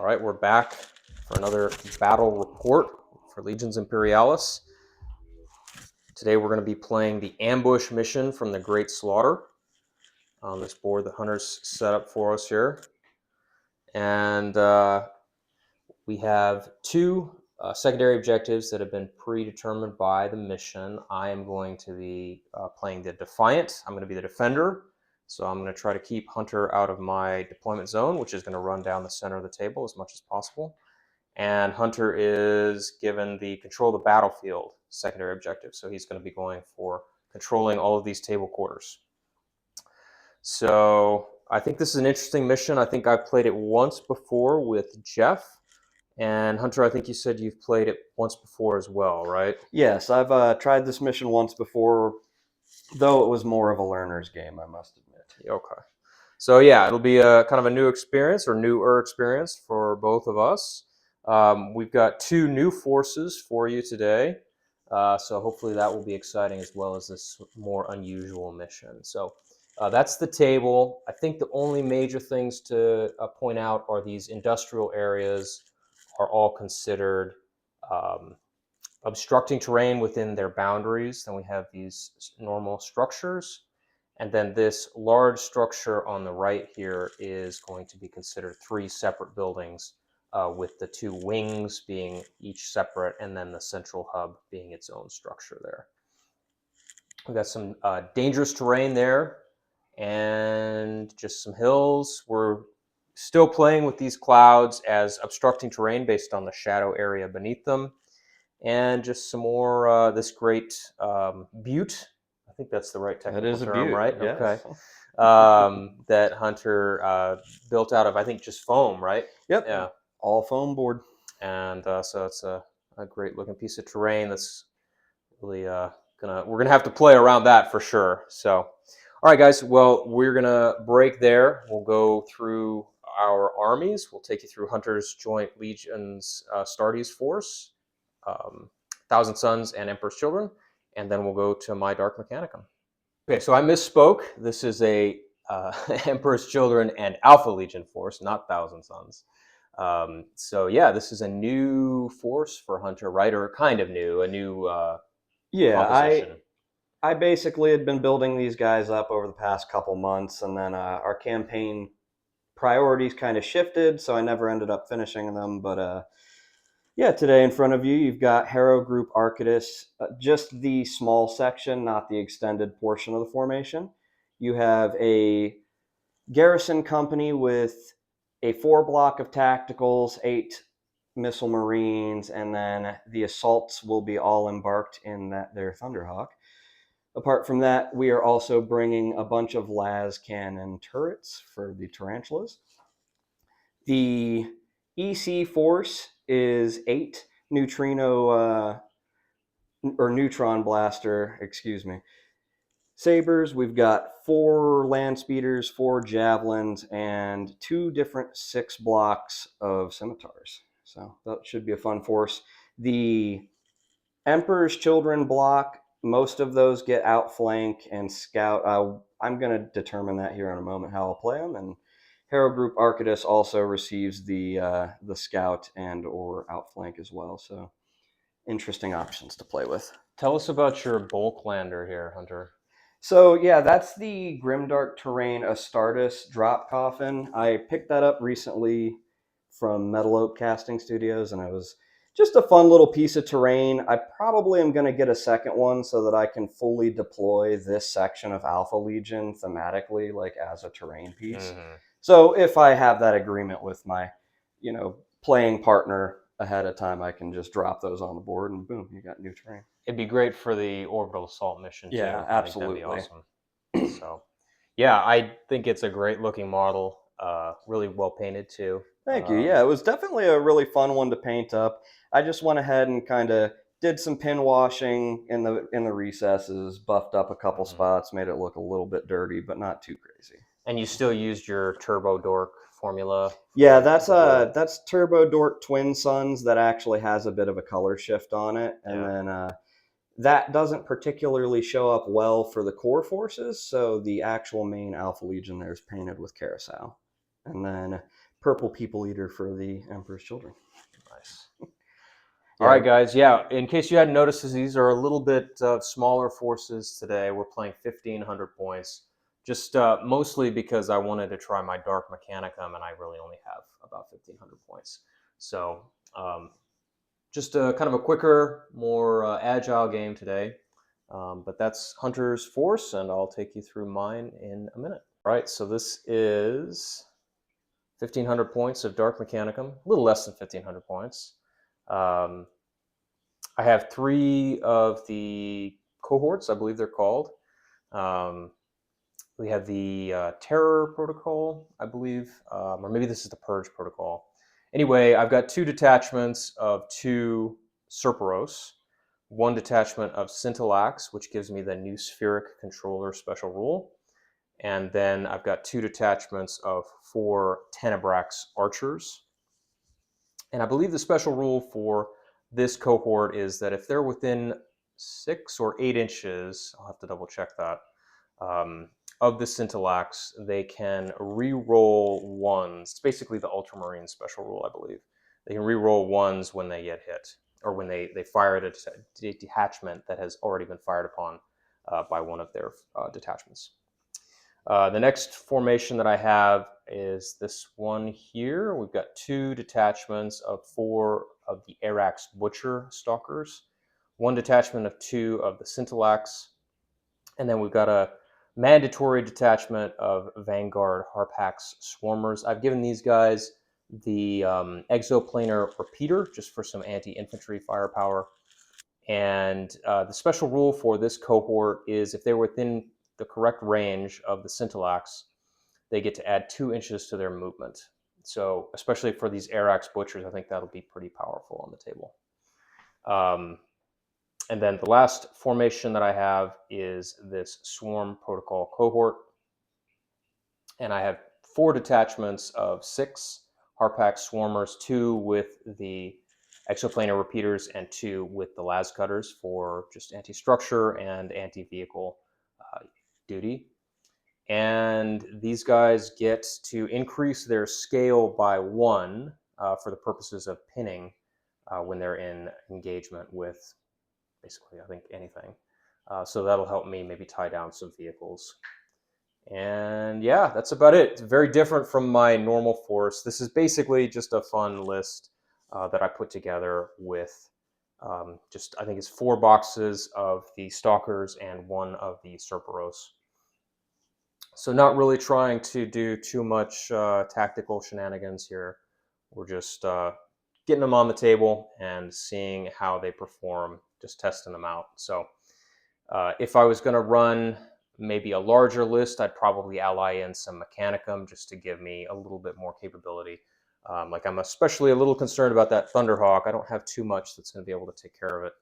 All right, we're back for another battle report for Legions Imperialis. Today we're going to be playing the ambush mission from the Great Slaughter on this board that Hunter's set up for us here. And we have two secondary objectives that have been predetermined by the mission. I am going to be playing the Defiant. I'm going to be the defender. So I'm going to try to keep Hunter out of my deployment zone, which is going to run down the center of the table as much as possible. And Hunter is given the control of the battlefield secondary objective. So he's going to be going for controlling all of these table quarters. So I think this is an interesting mission. I think I've played it once before with Jeff. And Hunter, I think you said you've played it once before as well, right? Yes, I've tried this mission once before, though it was more of a learner's game, I must admit. Okay. So yeah, it'll be a kind of a new experience or newer experience for both of us. We've got two new forces for you today. So hopefully that will be exciting as well as this more unusual mission. So that's the table. I think the only major things to point out are these industrial areas are all considered obstructing terrain within their boundaries. Then we have these normal structures. And then this large structure on the right here is going to be considered three separate buildings with the two wings being each separate and then the central hub being its own structure there. We've got some dangerous terrain there and just some hills. We're still playing with these clouds as obstructing terrain based on the shadow area beneath them. And just some more, this great butte. I think that's the right technical term, butte, right? Yes. Okay. That Hunter built out of, I think, just foam, right? Yep. Yeah. All foam board. And so it's a great looking piece of terrain that's really we're gonna have to play around that for sure. So, all right, guys. Well, we're gonna break there. We'll go through our armies. We'll take you through Hunter's Joint Legions Astartes Force, Thousand Sons, and Emperor's Children. And then we'll go to my Dark Mechanicum. Okay, so I misspoke. This is a Emperor's Children and Alpha Legion force, not Thousand Sons. So yeah, this is a new force for Hunter, right? Or kind of new, a new composition. I basically had been building these guys up over the past couple months, and then our campaign priorities kind of shifted, so I never ended up finishing them, but yeah, today in front of you, you've got Hero Group Arcadus, just the small section, not the extended portion of the formation. You have a garrison company with a 4 block of tacticals, 8 missile marines, and then the assaults will be all embarked in their Thunderhawk. Apart from that, we are also bringing a bunch of las cannon turrets for the tarantulas. The EC force is 8 neutron blaster, sabers. We've got 4 land speeders, 4 javelins, and 2 different 6 blocks of scimitars. So that should be a fun force. The Emperor's Children block, most of those get outflank and scout. I'm going to determine that here in a moment, how I'll play them. And Hero Group Arcadus also receives the scout and or outflank as well. So interesting options to play with. Tell us about your bulk lander here, Hunter. So yeah, that's the Grimdark Terrain Astartes drop coffin. I picked that up recently from Metal Oak Casting Studios, and it was just a fun little piece of terrain. I probably am going to get a second one so that I can fully deploy this section of Alpha Legion thematically, like as a terrain piece. Mm-hmm. So if I have that agreement with my, playing partner ahead of time, I can just drop those on the board and boom, you got new terrain. It'd be great for the orbital assault mission too. Yeah, absolutely. That'd be awesome. So yeah, I think it's a great looking model. Really well painted too. Thank you. Yeah, it was definitely a really fun one to paint up. I just went ahead and kind of did some pin washing in the recesses, buffed up a couple spots, made it look a little bit dirty, but not too crazy. And you still used your Turbo Dork formula? Yeah, that's Turbo Dork Twin Suns that actually has a bit of a color shift on it, and then that doesn't particularly show up well for the core forces. So the actual main Alpha Legion there is painted with Carousel, and then purple people eater for the Emperor's Children. Nice. Yeah. All right, guys. Yeah, in case you hadn't noticed, these are a little bit smaller forces today. We're playing 1,500 points, just mostly because I wanted to try my Dark Mechanicum, and I really only have about 1,500 points. So just kind of a quicker, more agile game today. But that's Hunter's force, and I'll take you through mine in a minute. All right, so this is 1,500 points of Dark Mechanicum, a little less than 1,500 points. I have 3 of the cohorts, I believe they're called. We have the Terror Protocol, I believe, or maybe this is the Purge Protocol. Anyway, I've got 2 detachments of 2 Cerberos, 1 detachment of Scintillax, which gives me the new Spheric Controller special rule, and then I've got 2 detachments of 4 Tenebrax Archers. And I believe the special rule for this cohort is that if they're within 6 or 8 inches, I'll have to double check that, of the Scintillax, they can re-roll 1s. It's basically the Ultramarine special rule, I believe. They can re-roll 1s when they get hit, or when they fire at a detachment that has already been fired upon by one of their detachments. The next formation that I have is this one here. We've got 2 detachments of 4 of the Arax Butcher Stalkers, 1 detachment of 2 of the Scintillax, and then we've got a mandatory detachment of Vanguard Harpax Swarmers. I've given these guys the exoplanar repeater just for some anti-infantry firepower. And the special rule for this cohort is if they're within the correct range of the Scintillax, they get to add 2 inches to their movement. So especially for these Arax Butchers, I think that'll be pretty powerful on the table. And then the last formation that I have is this Swarm Protocol cohort. And I have 4 detachments of 6 Harpax Swarmers, 2 with the exoplanar repeaters and 2 with the las cutters for just anti-structure and anti-vehicle duty. And these guys get to increase their scale by 1 for the purposes of pinning when they're in engagement with basically, I think, anything. So that'll help me maybe tie down some vehicles. And yeah, that's about it. It's very different from my normal force. This is basically just a fun list that I put together with just, I think it's 4 boxes of the Stalkers and 1 of the Cerberos. So not really trying to do too much tactical shenanigans here. We're just getting them on the table and seeing how they perform, just testing them out. So if I was going to run maybe a larger list, I'd probably ally in some Mechanicum just to give me a little bit more capability. Like I'm especially a little concerned about that Thunderhawk. I don't have too much that's going to be able to take care of it.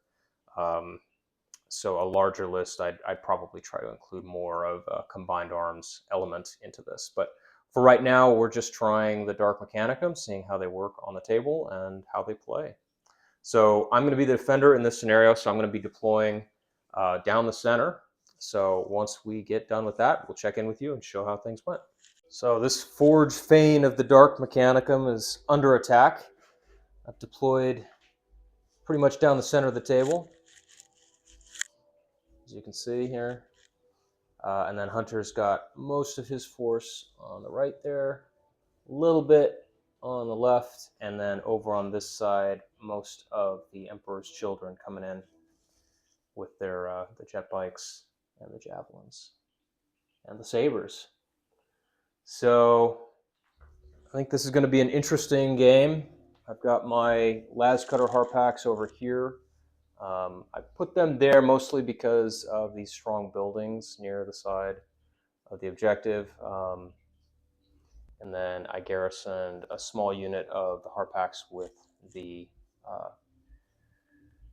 So a larger list, I'd probably try to include more of a combined arms element into this. But for right now, we're just trying the Dark Mechanicum, seeing how they work on the table and how they play. So I'm going to be the defender in this scenario, so I'm going to be deploying down the center. So once we get done with that, we'll check in with you and show how things went. So this Forged Fane of the Dark Mechanicum is under attack. I've deployed pretty much down the center of the table, as you can see here. And then Hunter's got most of his force on the right there, a little bit on the left, and then over on this side, most of the Emperor's Children coming in with their the jet bikes and the javelins and the sabers. So I think this is going to be an interesting game. I've got my las cutter Harpax over here. I put them there mostly because of these strong buildings near the side of the objective. And then I garrisoned a small unit of the Harpax with the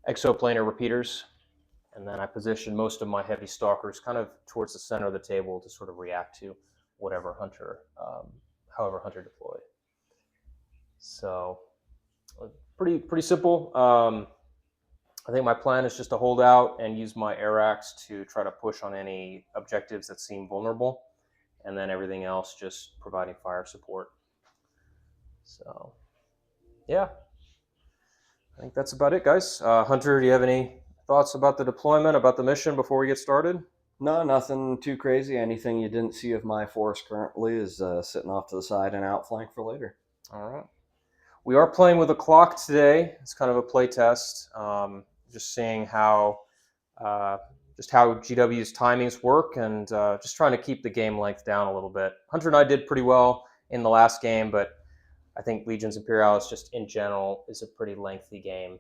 exoplanar repeaters. And then I positioned most of my heavy stalkers kind of towards the center of the table to sort of react to whatever Hunter, however Hunter deployed. So pretty simple. I think my plan is just to hold out and use my Arax to try to push on any objectives that seem vulnerable, and then everything else just providing fire support. So, yeah, I think that's about it, guys. Hunter, do you have any thoughts about the deployment, about the mission before we get started? No, nothing too crazy. Anything you didn't see of my force currently is sitting off to the side and outflank for later. All right. We are playing with a clock today. It's kind of a play test, just seeing how GW's timings work, and just trying to keep the game length down a little bit. Hunter and I did pretty well in the last game, but I think Legions Imperialis just in general is a pretty lengthy game.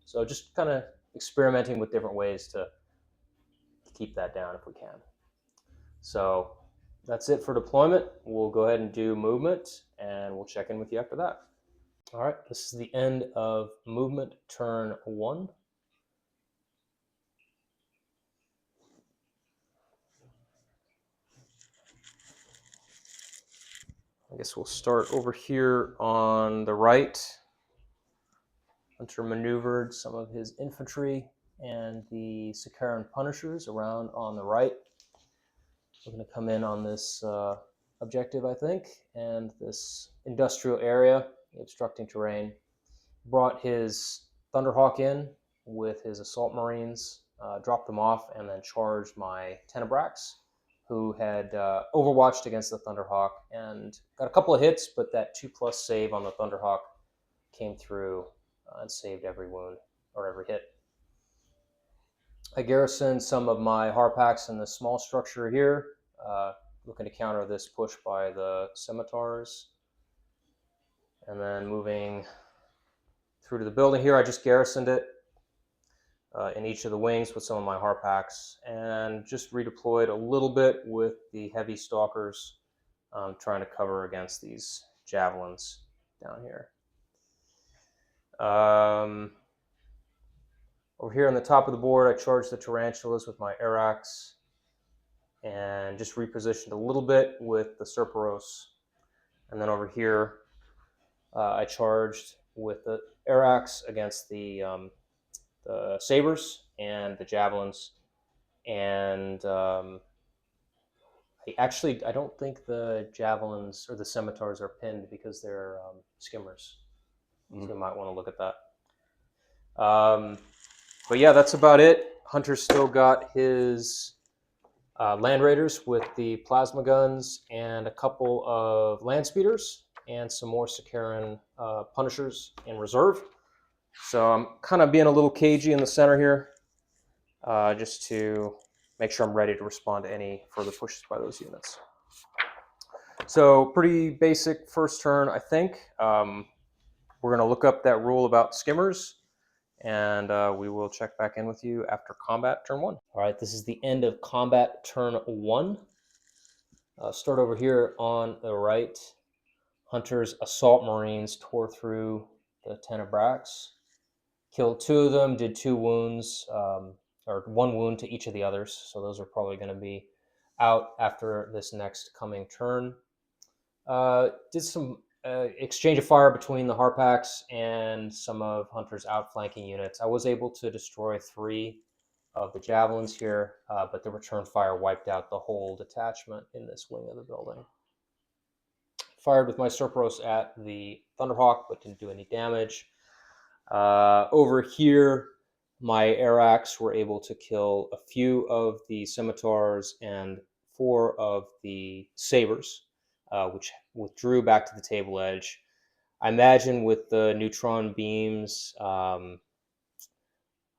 So just kind of experimenting with different ways to keep that down if we can. So that's it for deployment. We'll go ahead and do movement, and we'll check in with you after that. All right, this is the end of movement turn 1. I guess we'll start over here on the right. Hunter maneuvered some of his infantry and the Sakaran Punishers around on the right. We're going to come in on this objective, I think, and this industrial area, obstructing terrain. Brought his Thunderhawk in with his Assault Marines, dropped them off, and then charged my Tenebrax, who had overwatched against the Thunderhawk and got a couple of hits, but that 2+ save on the Thunderhawk came through and saved every wound or every hit. I garrisoned some of my Harpacks in this small structure here, looking to counter this push by the Scimitars. And then moving through to the building here, I just garrisoned it in each of the wings with some of my Harpacks, and just redeployed a little bit with the heavy stalkers, trying to cover against these javelins down here. Over here on the top of the board, I charged the tarantulas with my Arax, and just repositioned a little bit with the Serperos. And then over here, I charged with the Arax against the sabers and the javelins. And I don't think the javelins or the scimitars are pinned because they're skimmers. So you might want to look at that. But yeah, that's about it. Hunter's still got his Land Raiders with the plasma guns and a couple of land speeders and some more Sakaran Punishers in reserve. So I'm kind of being a little cagey in the center here, just to make sure I'm ready to respond to any further pushes by those units. So pretty basic first turn, I think. We're going to look up that rule about skimmers, and we will check back in with you after combat turn 1. All right, this is the end of combat turn 1. Start over here on the right. Hunter's Assault Marines tore through the Tenebrax, killed 2 of them, did 2 wounds, or 1 wound to each of the others. So those are probably going to be out after this next coming turn. Did some exchange of fire between the Harpacks and some of Hunter's outflanking units. I was able to destroy 3 of the javelins here, but the return fire wiped out the whole detachment in this wing of the building. Fired with my Serperos at the Thunderhawk, but didn't do any damage. Over here, my Arax were able to kill a few of the Scimitars and 4 of the Sabers, which withdrew back to the table edge. I imagine with the neutron beams, I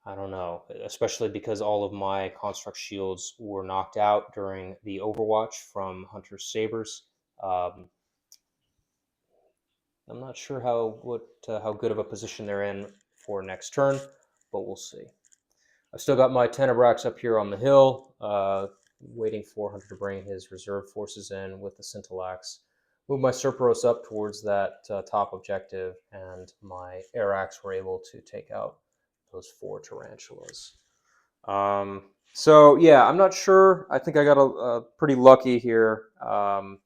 don't know, especially because all of my construct shields were knocked out during the overwatch from Hunter's Sabers. I'm not sure how good of a position they're in for next turn, but we'll see. I've still got my Tenebrax up here on the hill, waiting for Hunter to bring his reserve forces in with the Scintillax. Move my Serperos up towards that top objective, and my Arax were able to take out those 4 tarantulas. So yeah, I'm not sure. I think I got a pretty lucky here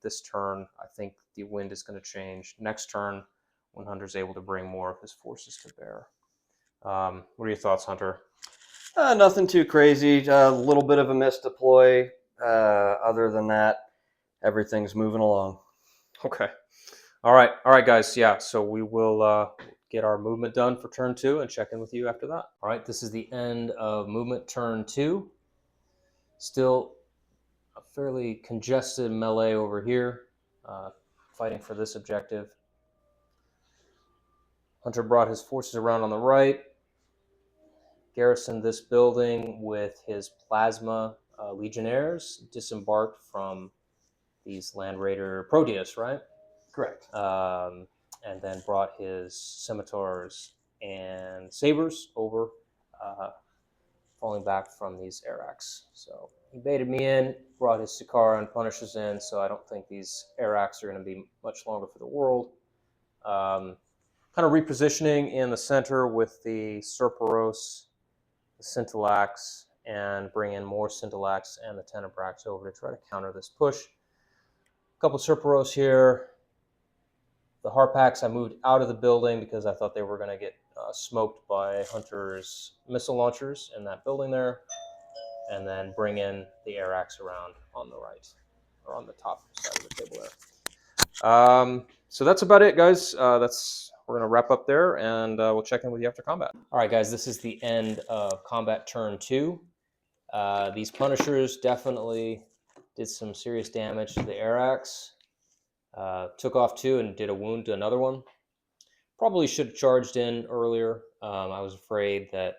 this turn. I think the wind is going to change next turn when Hunter's able to bring more of his forces to bear. What are your thoughts, Hunter? Nothing too crazy. A little bit of a misdeploy. Other than that, everything's moving along. Okay. All right, guys. Yeah, so we will get our movement done for turn 2 and check in with you after that. All right, this is the end of movement turn 2. Still a fairly congested melee over here, fighting for this objective. Hunter brought his forces around on the right, garrisoned this building with his plasma legionnaires, disembarked from these Land Raider Proteus, right? Correct. And then brought his scimitars and sabers over, falling back from these Arax. So he baited me in, brought his Sikaran and Punishers in, so I don't think these Arax are going to be much longer for the world. Kind of repositioning in the center with the Serperos, the Scintillax, and bring in more Scintillax and the Tenebrax over to try to counter this push. A couple Serperos here. The Harpax I moved out of the building because I thought they were going to get smoked by Hunter's missile launchers in that building there, and then bring in the Arax around on the right, or on the top side of the table there. So that's about it, guys. We're going to wrap up there, and we'll check in with you after combat. All right, guys, this is the end of combat turn 2. These Punishers definitely did some serious damage to the Arax. Took off 2 and did a wound to another one. Probably should have charged in earlier. I was afraid that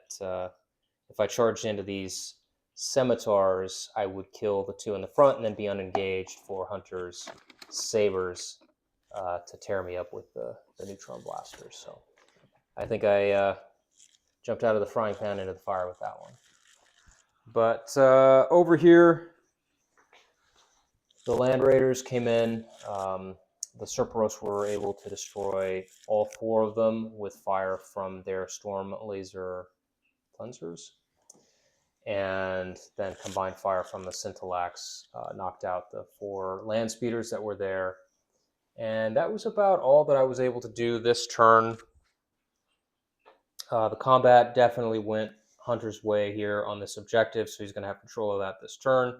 if I charged into these scimitars, I would kill the 2 in the front and then be unengaged for Hunter's sabers to tear me up with the neutron blasters. So I think I jumped out of the frying pan into the fire with that one. But over here, the Land Raiders came in. The Serperos were able to destroy all 4 of them with fire from their storm laser cleansers. And then combined fire from the Scintillax knocked out the 4 land speeders that were there. And that was about all that I was able to do this turn. The combat definitely went Hunter's way here on this objective, so he's going to have control of that this turn.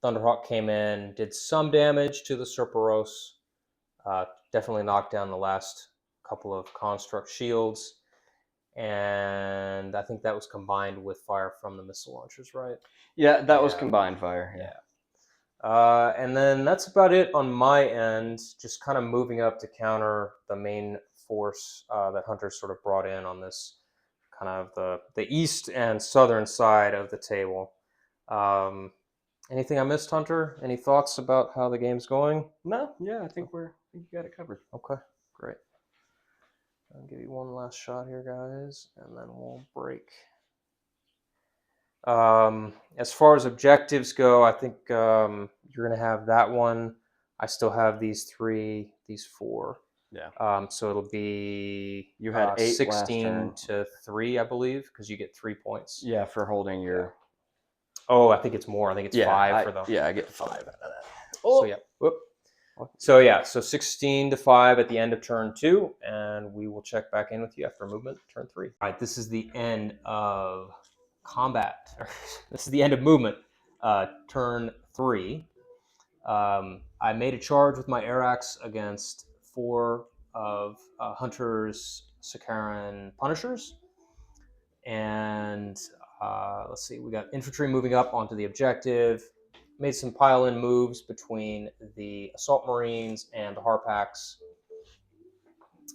Thunderhawk came in, did some damage to the Serperos, definitely knocked down the last couple of construct shields, and I think that was combined with fire from the missile launchers, right? Yeah, that was combined fire. Yeah. And then that's about it on my end, just kind of moving up to counter the main force that Hunter sort of brought in on this kind of the east and southern side of the table. Anything I missed, Hunter? Any thoughts about how the game's going? No, yeah, I think you got it covered. Okay, great. I'll give you one last shot here, guys, and then we'll break. As far as objectives go, I think you're going to have that one. I still have these 4. Yeah. So it'll be you had 8 16 to 3, I believe, because you get 3 points. Yeah, for holding your. Yeah. Oh, I think it's more. I think it's 5 for them. Yeah, I get 5 out of that. Oh. So yeah. Whoop. So yeah, so 16 to 5 at the end of turn 2, and we will check back in with you after movement turn 3. All right, this is the end of combat. This is the end of movement turn 3. I made a charge with my Arax against 4 of Hunter's Sikaran Punishers, and let's see, we got infantry moving up onto the objective. Made some pile-in moves between the Assault Marines and the Harpax.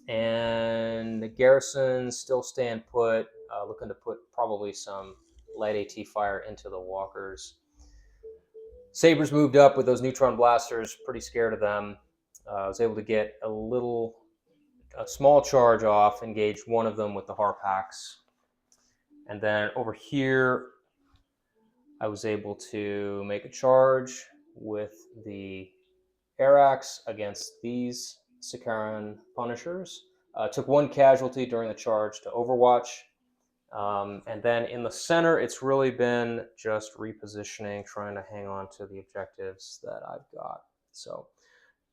And the garrisons still stand put, looking to put probably some light AT fire into the walkers. Sabres moved up with those neutron blasters, pretty scared of them. I was able to get a small charge off, engaged one of them with the Harpax. And then over here, I was able to make a charge with the Arax against these Sikaran Punishers. Took 1 casualty during the charge to Overwatch. And then in the center, it's really been just repositioning, trying to hang on to the objectives that I've got. So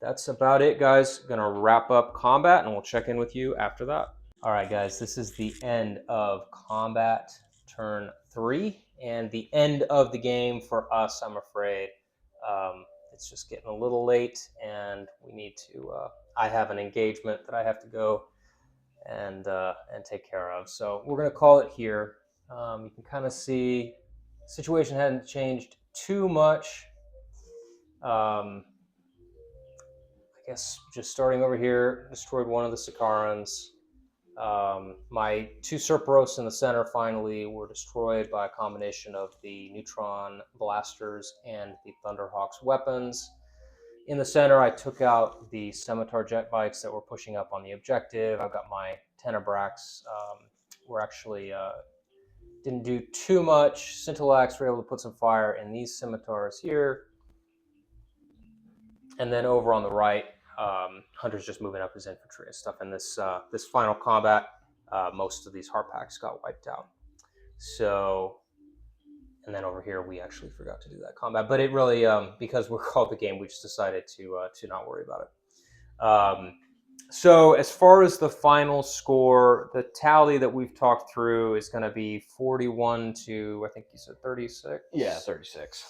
that's about it, guys. Gonna wrap up combat, and we'll check in with you after that. All right, guys, this is the end of combat turn 3 and the end of the game for us, I'm afraid. it's just getting a little late, and we need to. I have an engagement that I have to go and take care of. So we're going to call it here. You can kind of see the situation hadn't changed too much. I guess just starting over here, destroyed one of the Sakarans. My two Cerberos in the center finally were destroyed by a combination of the neutron blasters and the Thunderhawk's weapons. In the center, I took out the Scimitar jet bikes that were pushing up on the objective. I've got my Tenebrax. We're actually didn't do too much. Scintillax were able to put some fire in these scimitars here. And then over on the right, Hunter's just moving up his infantry and stuff. In this this final combat, most of these Harpacks got wiped out. So, and then over here, we actually forgot to do that combat. But it really, because we're called the game, we just decided to not worry about it. So as far as the final score, the tally that we've talked through is going to be 41 to, I think you said 36? Yeah, 36.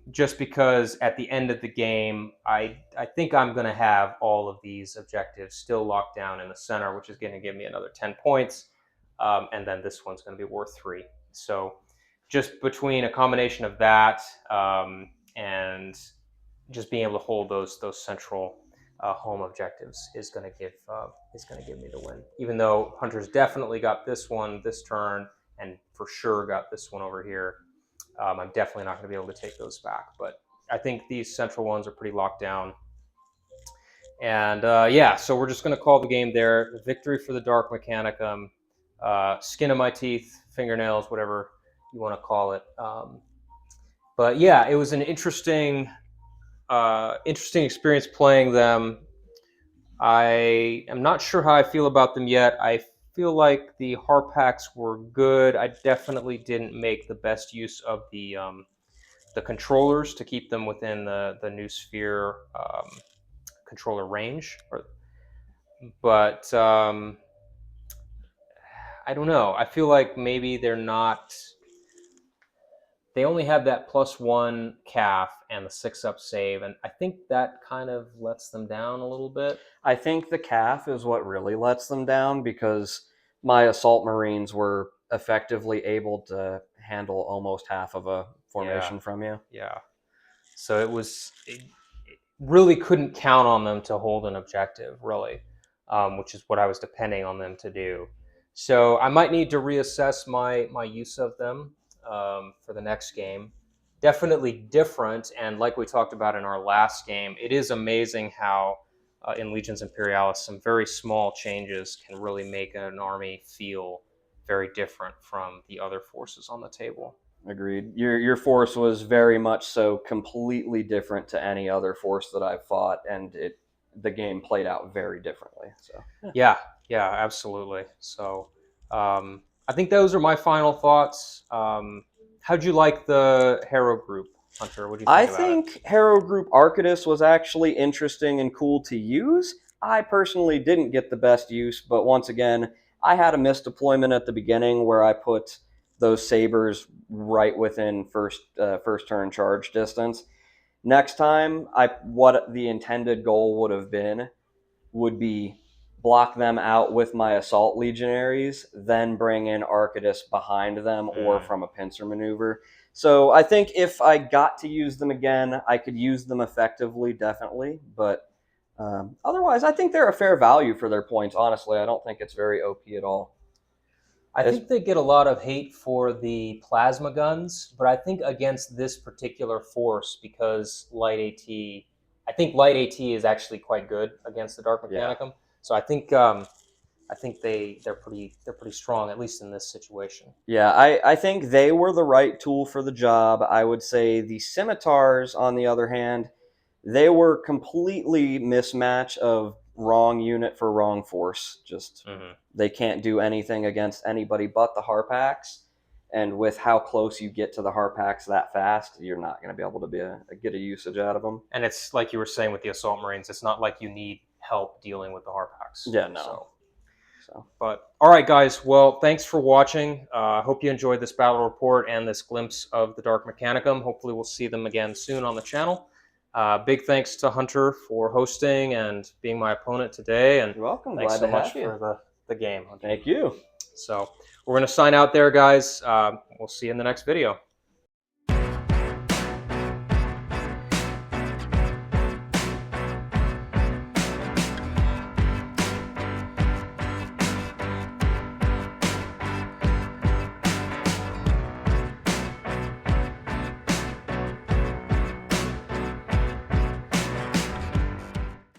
Just because at the end of the game, I think I'm going to have all of these objectives still locked down in the center, which is going to give me another 10 points. And then this one's going to be worth 3. So just between a combination of that and just being able to hold those central home objectives is going to give me the win. Even though Hunter's definitely got this one this turn, and for sure got this one over here. I'm definitely not going to be able to take those back, but I think these central ones are pretty locked down. And yeah, so we're just going to call the game there. Victory for the Dark Mechanicum. Skin of my teeth, fingernails, whatever you want to call it. But yeah, it was an interesting experience playing them. I am not sure how I feel about them yet. I feel like the Harpacks were good. I definitely didn't make the best use of the controllers to keep them within the new sphere controller range. But I don't know. I feel like maybe they're not. They only have that +1 calf and the 6-up save, and I think that kind of lets them down a little bit. I think the calf is what really lets them down, because my assault marines were effectively able to handle almost half of a formation from you. Yeah. So it really couldn't count on them to hold an objective, really, which is what I was depending on them to do. So I might need to reassess my use of them for the next game. Definitely different, and like we talked about in our last game, it is amazing how in Legions Imperialis some very small changes can really make an army feel very different from the other forces on the table. Agreed. Your force was very much so completely different to any other force that I've fought, and the game played out very differently. So yeah, absolutely. So I think those are my final thoughts. How'd you like the Hero group, Hunter? What do you think about it? I think Hero Group Arcadus was actually interesting and cool to use. I personally didn't get the best use, but once again, I had a misdeployment at the beginning where I put those sabers right within first turn charge distance. Next time, what the intended goal would have been would be block them out with my assault legionaries, then bring in Arcadus behind them or from a pincer maneuver. So I think if I got to use them again, I could use them effectively, definitely. But otherwise, I think they're a fair value for their points, honestly. I don't think it's very OP at all. I think they get a lot of hate for the plasma guns, but I think against this particular force, because Light AT, I think Light AT is actually quite good against the Dark Mechanicum. Yeah. So I think they're pretty strong, at least in this situation. Yeah, I think they were the right tool for the job. I would say the scimitars, on the other hand, they were completely mismatch of wrong unit for wrong force. Just they can't do anything against anybody but the Harpacks. And with how close you get to the Harpacks that fast, you're not going to be able to get a usage out of them. And it's like you were saying with the Assault Marines, it's not like you need help dealing with the Harpacks. Yeah, no. But all right, guys. Well, thanks for watching. I hope you enjoyed this battle report and this glimpse of the Dark Mechanicum. Hopefully, we'll see them again soon on the channel. Big thanks to Hunter for hosting and being my opponent today. And You're welcome. thanks Glad so to much have you. for the game, Hunter. Thank you. So we're going to sign out there, guys. We'll see you in the next video.